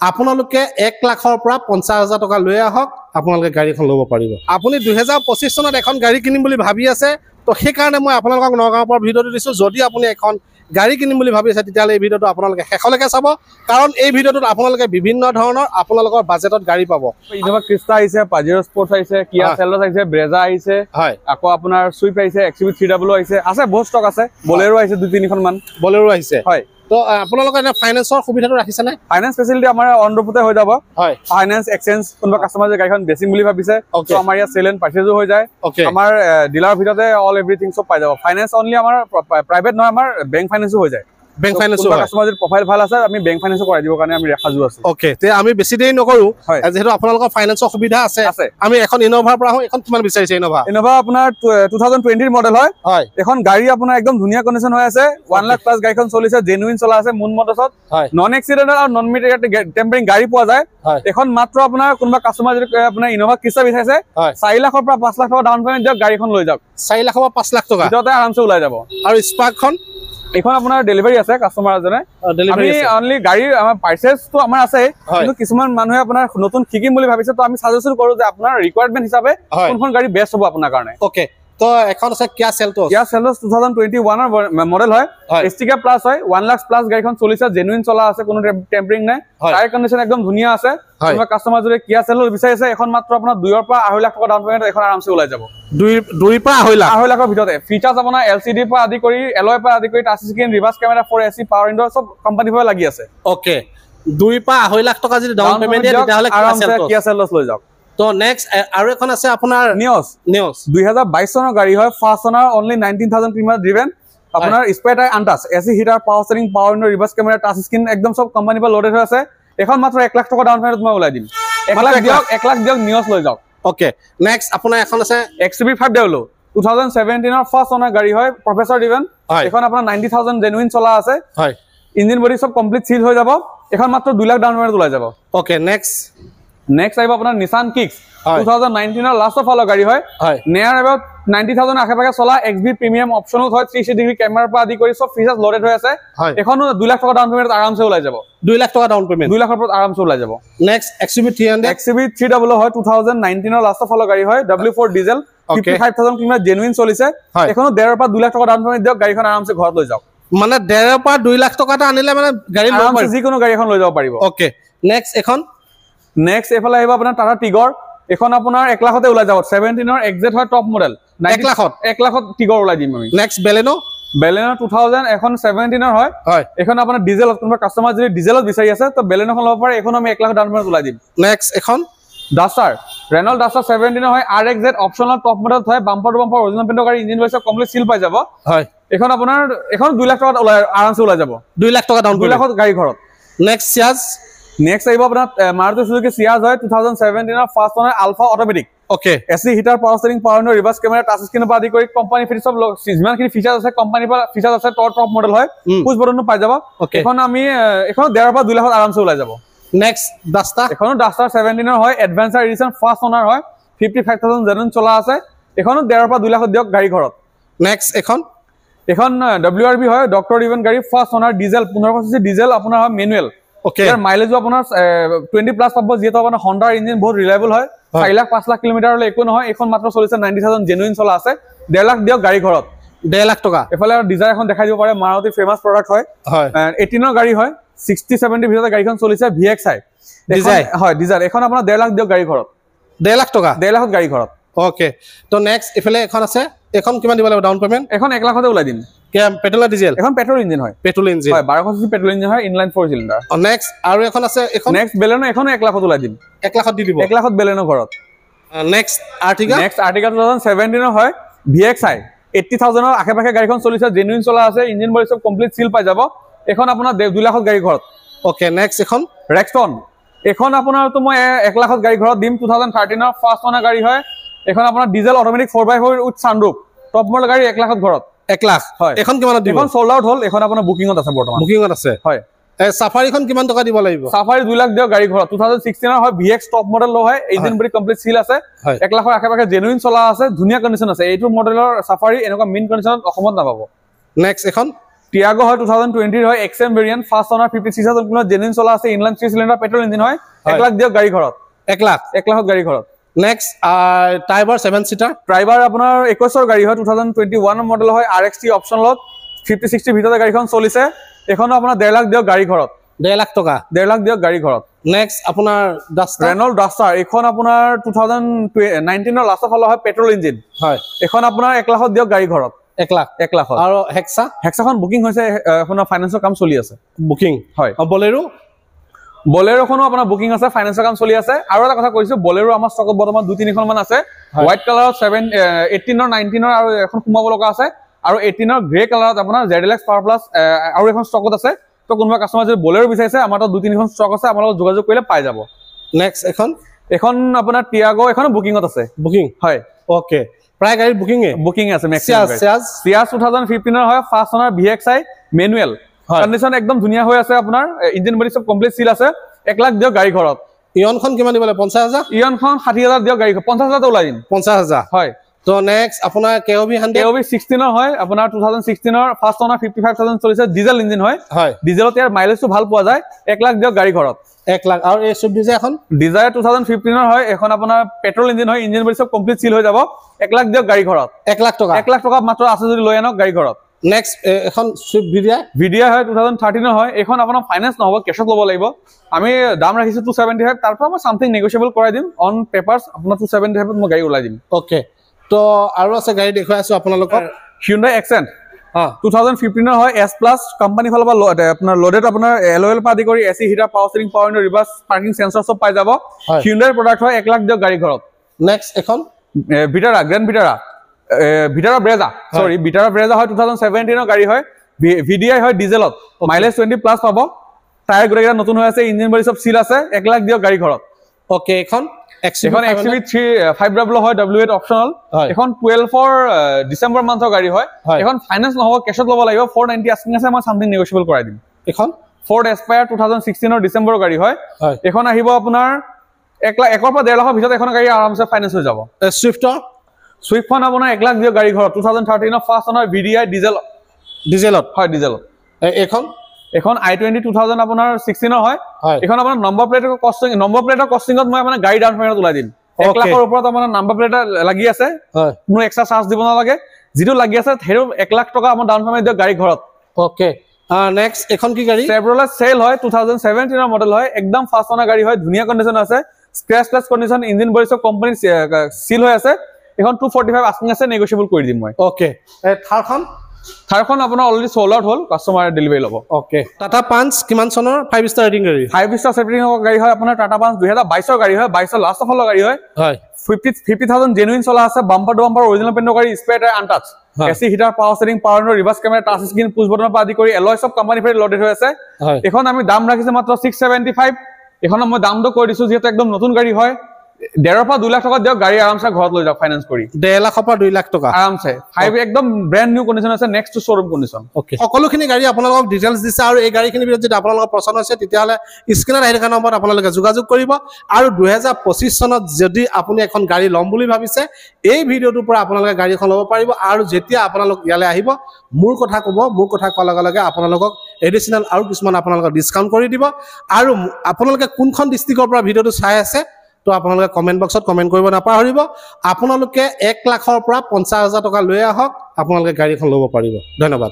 আপোনালোকে 1 লাখৰ পৰা 50,000 টকা লৈ আহক আপোনালোকে গাড়ীখন ল'ব পাৰিব আপুনি 2025 চনত এখন গাড়ী কিনিম বুলি ভাবি আছে তো সেইকাৰণে মই আপোনালোকক নগাঁৱৰ পৰা ভিডিঅ'টো দিছোঁ যদি আপুনি এখন গাড়ী কিনিম বুলি ভাবি আছে তেতিয়াহ'লে এই ভিডিঅ'টো আপোনালোকে শেষলৈকে চাব কাৰণ এই ভিডিঅ'টোত আপোনালোকে বিভিন্ন ধৰণৰ আপোনালোকৰ বাজেটত গাড়ী পাব ইনোভা ক্ৰিষ্টা আহিছে পাজেৰো স্পৰ্টছ আহিছে কিয়া চেলটছ আহিছে ব্ৰেজা আহিছে হয় আকৌ আপোনাৰ সুইফ্ট আহিছে XUV 3W আহিছে আছে বহুত ষ্টক আছে বলেৰো আহিছে 2-3খন মান বলেৰো আহিছে হয় তো আপোনালোকে এনে ফাইনেন্সৰ সুবিধাটো ৰাখিছে নে ফাইনেন্স ফেসিলিটি আমাৰ অনৰপুতে হৈ যাব হয় ফাইনেন্স এক্সচেঞ্জ কোনবা কাস্টমাৰ যে গাড়ীখন বেচিম বুলি ভাবিছে তো আমাৰ ইয়া সেল এন্ড পাৰচেজও হৈ যায় আমাৰ ডিলাৰ ভিতৰতে অল এভৰিথিং সব পাই যাব ফাইনেন্স অনলি আমাৰ প্ৰাইভেট নহয় আমাৰ বেংক ফাইনেন্সও হৈ যায় বেংক ফাইনেন্সও কাস্টমাৰ যে প্ৰফাইল ভাল আছে আমি বেংক ফাইনেন্সও কৰাই দিব কাৰণে আমি ৰাখাজু আছো ওকে তে আমি বেছি দেৰি নকৰো যেহেতু আপোনালোকৰ ফাইনেন্সৰ সুবিধা আছে আমি এখন ইনোভাৰ পৰা আহো এখন কিমান বিচাৰিছে ইনোভা আপোনাৰ 2020 মডেল হয় এখন গাড়ী আপোনাৰ একদম ধুনীয়া কন্ডিশন হৈ আছে 1 লাখ প্লাস গাড়ীখন চলিছে জেনুইন চলা আছে মুন মটৰছত নন এক্সিডেন্ট আৰু নন মিটাৰ টেম্পাৰিং গাড়ী পোৱা যায় এখন মাত্ৰ আপোনাৰ কোনবা কাস্টমাৰ যদি আপোনাৰ ইনোভা ক্ৰিষ্টা বিচাৰিছে 4 লাখৰ পৰা 5 লাখ টকা ডাউন পেমেন্ট দিয়ক গাড়ীখন লৈ যাওক 4 লাখৰ পৰা 5 লাখ টকা ভিতৰতে আৰামছে ওলাই যাব আৰু স্পাৰ্কখন এখন আপোনাৰ ডেলিভাৰী আছে কাস্টমাৰ জনে আমি অনলি গাড়ী আমাৰ পাৰচেজটো আমাৰ আছে কিন্তু কিছুমান মানুহে আপোনাৰ নতুন শিকিম বুলি ভাবিছে তো আমি সাজেশন কৰো যে আপোনাৰ ৰিকোয়াৰমেন্ট হিচাপে কোনখন গাড়ী বেষ্ট হ'ব আপোনাৰ কাৰণে ওকে তো এখন আছে কিয়া সেলটছ 2021 এর মডেল হয় এসটিকে প্লাস হয় 1 লাখ প্লাস গাড়ীখন চলিছে জেনুইন চলা আছে কোনো টেম্পারিং নাই টায়ার কন্ডিশন একদম ধুনীয়া আছে তোমাৰ কাস্টমাৰ যদি কিয়া সেলটছ বিচাৰিছে এখন মাত্ৰ আপোনাৰ 2 ৰ পৰা 2.5 লাখ টকা ডাউন পেমেন্ট এখন আৰামছে ওলাই যাব 2 পৰা 2.5 লাখৰ ভিতৰতে ফিচাৰ্স আপোনাৰ এলসিডি পৰা আদি কৰি এলয় পৰা আদি কৰি touch screen reverse camera 4AC power window সব কোম্পানী পৰা লাগি আছে ওকে 2 পৰা 2.5 লাখ টকা যদি ডাউন পেমেন্ট দিয়ে তেতিয়াহলে কিয়া সেলটছ লৈ যাওক তো নেক্সট আৰু এখন আছে আপোনাৰ নিয়স 2022 চনৰ গাড়ী হয় first owner only 19000 kilometre driven আপোনাৰ spare tyre untouch AC heater power steering power window reverse camera touch screen একদম সব কোম্পানী পৰা লোডেড হৈ আছে এখন মাত্ৰ 1 লাখ টকা ডাউন পেমেন্ট মই ওলাই দিম 1 লাখ দিয়ক নিয়স লৈ যাওক ওকে নেক্সট আপোনাৰ এখন আছে XUV 5W 2017 ৰ ফাৰ্স্ট ওনাৰ গাড়ী হয় প্ৰফেসৰ ড্ৰিভেন এখন আপোনাৰ 90000 জেনুইন চলা আছে হয় ইঞ্জিন বডি সব কমপ্লিট সিল হৈ যাব এখন মাত্ৰ 2 লাখ ডাউন পেমেন্ট ওলাই যাব ওকে নেক্সট আহিব আপোনাৰ নিসান কিক্স 2019 ৰ লাষ্ট অফ অল গাড়ী হয় নিয়াৰ এবাউট 90000 আশে-পাশে চলা XB প্ৰিমিয়াম অপচনল হয় 360 ডিগ্ৰী কেমেৰা পৰা আদি কৰি সব ফিচাৰ্স লোডেড হৈ আছে এখনো 2 লাখ টকা ডাউন পেমেন্ট আৰামছে ওলাই যাব 2 লাখ টকা ডাউন পেমেন্ট 2 লাখৰ পৰা আৰামছে ওলাই যাব নেক্সট XUV 300 হয় 2019 ৰ লাষ্ট অফ অল গাড়ী হয় W4 ডিজেল 55000 কিলোমিটাৰ জেনুইন চলিছে এখনো 1.5 পৰা 2 লাখ টকা ডাউন পেমেন্ট দিয়ক গাড়ীখন আৰামছে ঘৰত লৈ যাওক মানে 1.5 পৰা 2 লাখ টকা আনিলে মানে গাড়ী লৈ পাৰিব যিকোনো গাড়ী এখন লৈ যাব পাৰিব ওকে নেক্সট এফালে আহিব আপোনাৰ টাটা টিগৰ এখন আপোনাৰ 1 লাখতে ওলাই যাব 17 ৰ এক্সজেট হয় টপ মডেল 1 লাখত টিগৰ ওলাই দিম আমি নেক্সট বেলেনো 2000 এখন 17 ৰ হয় এখন আপোনাৰ ডিজেলত কোনবা কাস্টমাৰ যদি ডিজেলত বিচাৰি আছে তো বেলেনোখন ল'ব পাৰে এখন আমি 1 লাখ ডাউন পেমেন্ট ওলাই দিম নেক্সট এখন ডাস্টাৰ ৰেনল্ট ডাস্টাৰ 17 ৰ হয় RXZ অপচনেল টপ মডেল হয় বাম্পাৰ টু বাম্পাৰ অৰিজিনাল পেইণ্টৰ গাড়ী ইঞ্জিন ওয়াইজ কমপ্লিট সিল পাই যাব হয় এখন আপোনাৰ এখন 2 লাখ টকা ওলাই আৰামছে ওলাই যাব 2 লাখ টকা ডাউন 2 লাখত গাড়ী ঘৰত নেক্সট আহিব আপোনাৰ মাৰুতি সুজুকি সিয়াজ হয় 2017 ৰ first owner alpha automatic okay AC heater power steering power window reverse camera touch screen পৰা আদি কৰি কোম্পানী ফিট সব যিমানখিনি ফিচাৰ্স আছে কোম্পানী পৰা ফিচাৰ্স আছে টপ মডেল হয় পুশ বটনটো পাই যাব এখন আমি এখন 1.5 পৰা 2 লাখত আৰামছে ওলাই যাব নেক্সট ডাস্টাৰ 17 ৰ হয় এডভান্সাৰ এডিশন ফাৰ্স্ট ওনাৰ হয় 55000 জেনুইন চলা আছে এখনো 1.5 পৰা 2 লাখত দিয়ক গাড়ী ঘৰত নেক্সট এখন WRV হয় ডক্টৰ ইভেন গাড়ী first owner diesel 1500 CC diesel আপোনাৰ হয় মেনুৱেল ওকে ইয়াৰ মাইলেজও আপোনাৰ 20 প্লাস পাব যেটো আপোনাৰ হন্ডা ইঞ্জিন বহুত ৰিলায়েবল হয় 4 লাখ 5 লাখ কিলোমিটাৰ লৈ একো নহয় এখন মাত্ৰ চলিছে 90000 জেনুইন চলা আছে 1.5 লাখ দিয়ক গাড়ী ঘৰত 1.5 লাখ টকা এফালে ডিজায়াৰ এখন দেখাই দিব পাৰে মাৰুতি ফেমাস প্ৰডাক্ট হয় 18 ৰ গাড়ী হয় 60 70 ভিতৰত গাড়ীখন চলিছে VXI ডিজায়াৰ এখন আপোনাৰ 1.5 লাখ দিয়ক গাড়ী ঘৰত 1.5 লাখ টকা 1.5 লাখত গাড়ী ঘৰত ওকে তো নেক্সট এফালে এখন আছে এখন কিমান দিব লাগিব ডাউন পেমেন্ট এখন 1 লাখতে ওলাই দিম পেট্ৰল ডিজেল এখন পেট্ৰল ইঞ্জিন হয় 1200 সিসি পেট্ৰল ইঞ্জিন হয় ইনলাইন 4 সিলিন্ডাৰ নেক্সট আৰু এখন আছে এখন নেক্সট বেলেনো এখন 1 লাখত ওলাই দিম 1 লাখত দি দিব 1 লাখত বেলেনো ঘৰত নেক্সট আৰ্টিকা 2017 ৰ হয় VXI 80000 ৰ আশে-পাশে গাড়ীখন চলিছে জেনুইন চলা আছে ইঞ্জিন বডি সব কমপ্লিট সিল পাই যাব এখন আপোনাৰ 2 লাখত গাড়ী ঘৰত ওকে নেক্সট এখন ৰেক্সটন এখন আপোনাৰ তো মই 1 লাখত গাড়ী ঘৰত দিম 2013 ৰ ফাৰ্স্ট ওনাৰ গাড়ী হয় এখন আপোনাৰ diesel automatic 4x4 with sunroof top model গাড়ী 1 লাখত ঘৰত 1 লাখ হয় এখন কিমানত দিব এখন সোল্ড আউট হল এখন আপোনাৰ বুকিংত আছে বৰ্তমান বুকিংত আছে হয় সাফাৰিখন কিমান টকা দিব লাগিব সাফাৰি 2 লাখ দিয়ক গাড়ী ঘৰত 2016 ৰ হয় VX টপ মডেল লো হয় ইঞ্জিন বডি কমপ্লিট সিল আছে 1 লাখৰ আশে-পাশে জেনুইন চলা আছে ধুনীয়া কন্ডিশন আছে এইটো মডেলৰ সাফাৰি এনেকুৱা মেইন কন্ডিশনত অসমত নাপাব নেক্সট এখন টিয়াগো হয় 2020 হয় এক্সএম ভেৰিয়েন্ট ফাৰ্ষ্ট অনাৰ 56,000 কিলোমিটাৰ জেনুইন চলা আছে ইনলাইন 3 সিলিন্ডাৰ পেট্ৰল ইঞ্জিন হয় 1 লাখ দিয়ক গাড়ী ঘৰত 1 লাখ গাড়ী ঘৰত নেক্সট ট্ৰাইবাৰ 7 সিটাৰ ট্ৰাইবাৰ আপোনাৰ 21 গাড়ী হয় 2021 মডেল হয় RXT অপচন লক 50-60 ভিতৰতে গাড়ীখন চলিছে এখনো আপোনাৰ 1.5 লাখ দিয়ক গাড়ী ঘৰত 1.5 লাখ টকা 1.5 লাখ দিয়ক গাড়ী ঘৰত নেক্সট আপোনাৰ ডাষ্টাৰ ৰেনল্ড ডাষ্টাৰ এখন আপোনাৰ 2019 ৰ লাষ্টৰ ফালে হয় পেট্ৰল ইঞ্জিন হয় এখন আপোনাৰ 1 লাখত দিয়ক গাড়ী ঘৰত 1 লাখ আৰু হেক্সাখন বুকিং হৈছে আপোনাৰ ফাইনেন্সৰ কাম চলি আছে বুকিং হয় বলেৰোখনো আপোনাৰ বুকিং আছে ফাইনেন্সৰ কাম চলি আছে আৰু এটা কথা কৈছো বলেৰো আমাৰ ষ্টকত বৰ্তমান 2-3খন মান আছে হোৱাইট কালাৰত 18 ৰ 19 ৰ আৰু এখন সোমাব লগা আছে আৰু 18 ৰ গ্ৰে কালাৰত আপোনাৰ ZLX পাৱাৰ প্লাছ আৰু এখন ষ্টকত আছে তো কোনোবা কাস্টমাৰ যদি বলেৰো বিচাৰিছে আমাৰ তাত 2-3খন ষ্টক আছে আমাৰ লগত যোগাযোগ কৰিলে পাই যাব নেক্সট এখন আপোনাৰ টিয়াগো এখন বুকিংত আছে বুকিং হয় ওকে প্ৰায় গাড়ী বুকিং আছে ম্যাক্সিমাম সিয়াজ 2015 ৰ হয় ফাৰ্ষ্ট অনাৰ VXI ম্যানুৱেল কন্ডিশন একদম ধুনিয়া হৈ আছে আপোনাৰ ইঞ্জিন বডি সব কমপ্লিট সিল আছে 1 লাখ দিয়ক গাড়ী ঘৰত ইয়নখন কিমান দিবলে 50000 ইয়নখন 60000 দিয়ক গাড়ী 50000 তে ওলাই দিম 50000 হয় তো নেক্সট আপোনাৰ KOV 16 ৰ হয় আপোনাৰ 2016 ৰ ফাৰ্ষ্ট অনাৰ 55000 চলিছে ডিজেল ইঞ্জিন হয় ডিজেলত ইয়াৰ মাইলেজটো ভাল পোৱা যায় 1 লাখ দিয়ক গাড়ী ঘৰত 1 লাখ আৰু এই সুইফট ডিজায়াৰ এখন ডিজায়াৰ 2015 ৰ হয় এখন আপোনাৰ পেট্ৰল ইঞ্জিন হয় ইঞ্জিন বডি সব কমপ্লিট সিল হৈ যাব 1 লাখ দিয়ক গাড়ী ঘৰত 1 লাখ টকা মাত্ৰ আছে যদি লৈ আনক গাড়ী ঘৰত নেক্সট এখন সুইফট ভিডিয়া হয় 2013 ৰ হয় এখন আপোনাৰ ফাইনান্স নহব কেশত ল'ব লাগিব আমি দাম ৰাখিছো 275 তাৰ পৰা মই সামথিং নেগোশিয়েবল কৰাই দিম অন পেপাৰছ আপোনাৰ 275 মই গাড়ী ওলাই দিম ওকে তো আৰু আছে গাড়ী দেখুৱাই আছো আপোনালোকক Hyundai Accent 2015 ৰ হয় S+ কোম্পানী ফালৰ পৰা আপোনাৰ লোডেড আপোনাৰ এলঅএল পাদি কৰি AC heater power steering power window reverse parking sensor সব পাই যাব Hyundai প্ৰডাক্ট হয় 1 লাখ দিয়ক গাড়ী ঘৰত নেক্সট এখন গ্ৰেণ্ড ভিটাৰা ব্ৰেজা হয় 2017 ৰ গাড়ী হয় VDI হয় ডিজেলত মাইলেজ 20 প্লাস পাব টায়াৰ গৰেগা নতুন হৈ আছে ইঞ্জিন বডি সব সিল আছে 1 লাখ দিয়ক গাড়ী ঘৰত ওকে এখন XUV 500 হয় W8 অপচনাল এখন 12 ডিসেম্বৰ মান্থৰ গাড়ী হয় এখন ফাইনান্স নহব কেশত ল'ব লাগিব 490 আস্কিং আছে মই সামথিং নেগোশিয়েবল কৰাই দিম এখন Ford Aspire 2016 ৰ ডিসেম্বৰৰ গাড়ী হয় এখন আহিব আপোনাৰ 1 লাখ 1 পৰা 1.5 লাখৰ ভিতৰত এখন গাড়ী আৰামছে ফাইনান্স হৈ যাব সুইফটখন আপোনাৰ 1 লাখ দিয়ক গাড়ী ঘৰত 2013 ৰ ফাৰ্ষ্ট অনাৰ VDI ডিজেলত এখন i20 2000 আপোনাৰ 16 ৰ হয় এখন আপোনাৰ নম্বৰ প্লেটৰ কষ্টিংত মই মানে গাড়ী ডাউন পেমেন্টত ওলাই দিম 1 লাখৰ ওপৰত আপোনাৰ নম্বৰ প্লেট লাগি আছে কোনো এক্সট্ৰা চাৰ্জ দিব নালাগে যেটো লাগি আছে হেৰো 1 লাখ টকা আমাৰ ডাউন পেমেন্ট দিয়ক গাড়ী ঘৰত ওকে নেক্সট এখন কি গাড়ী Chevrolet Sail হয় 2017 ৰ মডেল হয় একদম ফাৰ্ষ্ট অনাৰ গাড়ী হয় ধুনিয়া কন্ডিশন আছে স্ক্ৰ্যাচলেস কন্ডিশন ইঞ্জিন বডি সব কোম্পানী সিল হৈ আছে এখন 245 আস্কিং আছে নেগোশিয়েবল কৰি দিম মই ওকে থাৰখন আপোনাৰ অলৰেডি সোল্ড আউট হল কাস্টমাৰ ডেলিভাৰী ল'ব ওকে টাটা পাঞ্চ কিমান চনৰ 5 ষ্টাৰ ৰেটিং গাড়ী 5 ষ্টাৰ ৰেটিং গাড়ী হয় আপোনাৰ টাটা পাঞ্চ 2022 ৰ গাড়ী হয় 22 ৰ লাষ্ট ফলৰ গাড়ী হয় 50,000 জেনুইন চলা আছে বাম্পাৰ টু বাম্পাৰ অৰিজিনাল পেণ্টৰ গাড়ী spare tyre untouch AC heater power steering power window reverse camera touch screen push বটনৰ পৰা আদি কৰি এলয় সব কোম্পানী ফেৰ লোডেড হৈ আছে এখন আমি দাম ৰাখিছে মাত্ৰ 675 এখন মই দামটো কৈ দিছো যেটো একদম নতুন গাড়ী হয় 1.5 পৰা 2 লাখ টকা দিয়ক গাড়ী আৰামছে ঘৰত লৈ যাওক ফাইনান্স কৰি 1.5 লাখ পৰা 2 লাখ টকা আৰামছে একদম ব্ৰ্যান্ড নিউ কন্ডিশন আছে next two showroom condition okay সকলোখিনি গাড়ী আপোনালোকক ডিটেইলছ দিছে আৰু এই গাড়ীখিনি ভিতৰত যদি আপোনালোকৰ পছন্দ হৈছে তেতিয়াহলে স্ক্ৰিনত আহি থকা নম্বৰত আপোনালোকে যোগাযোগ কৰিব আৰু 2025 চনত যদি আপুনি এখন গাড়ী ল'ম বুলি ভাবিছে এই ভিডিওটোৰ পৰা আপোনালোকে গাড়ীখন ল'ব পাৰিব আৰু যেতিয়া আপোনালোক ইয়ালে আহিব মোৰ কথা কোৱাৰ লগে লগে আপোনালোকক এডিশনাল আৰু কিছুমান আপোনালোকক ডিসকাউন্ট কৰি দিব আৰু আপোনালোকে কোনখন ডিস্ট্ৰিক্টৰ পৰা ভিডিওটো চাই আছে তো আপোনালোকে কমেন্ট বক্সত কমেন্ট কৰিব নাপাহৰিব আপোনালোকে 1 লাখৰ পৰা 50000 টকা লৈ আহক আপোনালোকে গাড়ীখন ল'ব পাৰিব ধন্যবাদ